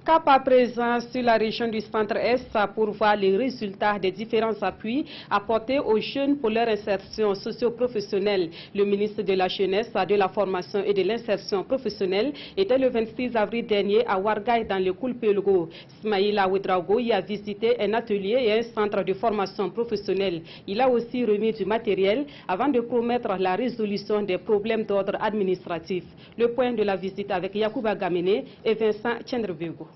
Cap à présent sur la région du Centre-Est pour voir les résultats des différents appuis apportés aux jeunes pour leur insertion socio-professionnelle. Le ministre de la Jeunesse, de la Formation et de l'Insertion professionnelle était le 26 avril dernier à Ouarglaye dans le Koulpelgo. Ismaïla Ouedraogo y a visité un atelier et un centre de formation professionnelle. Il a aussi remis du matériel avant de promettre la résolution des problèmes d'ordre administratif. Le point de la visite avec Yacouba Gamene et Vincent Tchendrebego.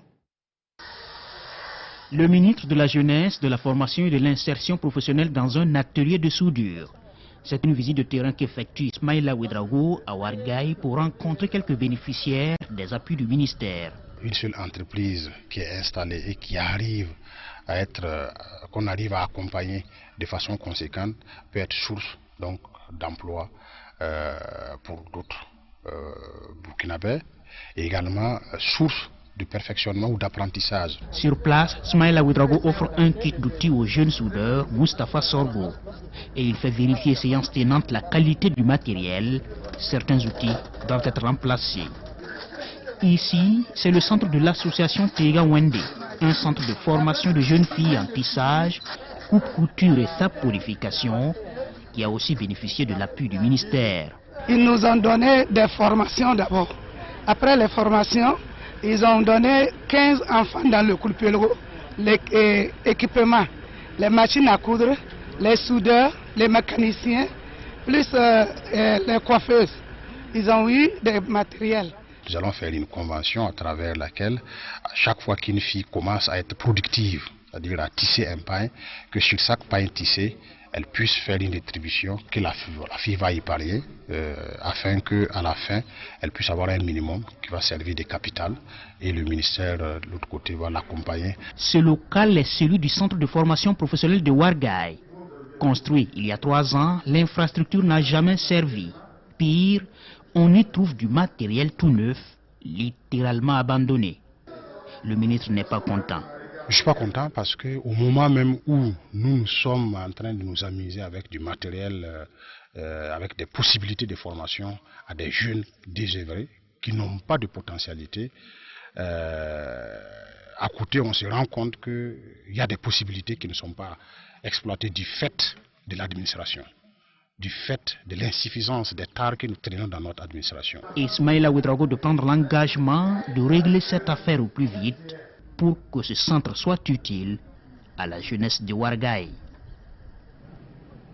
Le ministre de la Jeunesse, de la Formation et de l'Insertion professionnelle dans un atelier de soudure. C'est une visite de terrain qu'effectue Ismaïla Ouedraogo à Ouarglaye pour rencontrer quelques bénéficiaires des appuis du ministère. Une seule entreprise qui est installée et qui arrive à être, qu'on arrive à accompagner de façon conséquente peut être source donc d'emploi pour d'autres burkinabés et également source de perfectionnement ou d'apprentissage. Sur place, Ismaïla Ouedraogo offre un kit d'outils au jeune soudeur Moustapha Sorgo et il fait vérifier séance tenante la qualité du matériel. Certains outils doivent être remplacés. Ici, c'est le centre de l'association Tega Wende, un centre de formation de jeunes filles en tissage, coupe-couture et saporification, qui a aussi bénéficié de l'appui du ministère. Ils nous ont donné des formations d'abord. Après les formations, ils ont donné 15 enfants dans le Koulpelgo, les équipements, les machines à coudre, les soudeurs, les mécaniciens, plus les coiffeuses. Ils ont eu des matériels. Nous allons faire une convention à travers laquelle, à chaque fois qu'une fille commence à être productive, c'est-à-dire à tisser un pain, que sur chaque pain tissé, elle puisse faire une distribution, que la fille va y parier, afin qu'à la fin, elle puisse avoir un minimum qui va servir de capital et le ministère, de l'autre côté, va l'accompagner. Ce local est celui du centre de formation professionnelle de Ouarglaye. Construit il y a 3 ans, l'infrastructure n'a jamais servi. Pire, on y trouve du matériel tout neuf, littéralement abandonné. Le ministre n'est pas content. Je ne suis pas content parce qu'au moment même où nous sommes en train de nous amuser avec du matériel, avec des possibilités de formation à des jeunes désœuvrés qui n'ont pas de potentialité, à côté on se rend compte qu'il y a des possibilités qui ne sont pas exploitées du fait de l'administration, du fait de l'insuffisance des tares que nous traînons dans notre administration. Ismaïla Ouedraogo de prendre l'engagement de régler cette affaire au plus vite pour que ce centre soit utile à la jeunesse de Ouarglaye.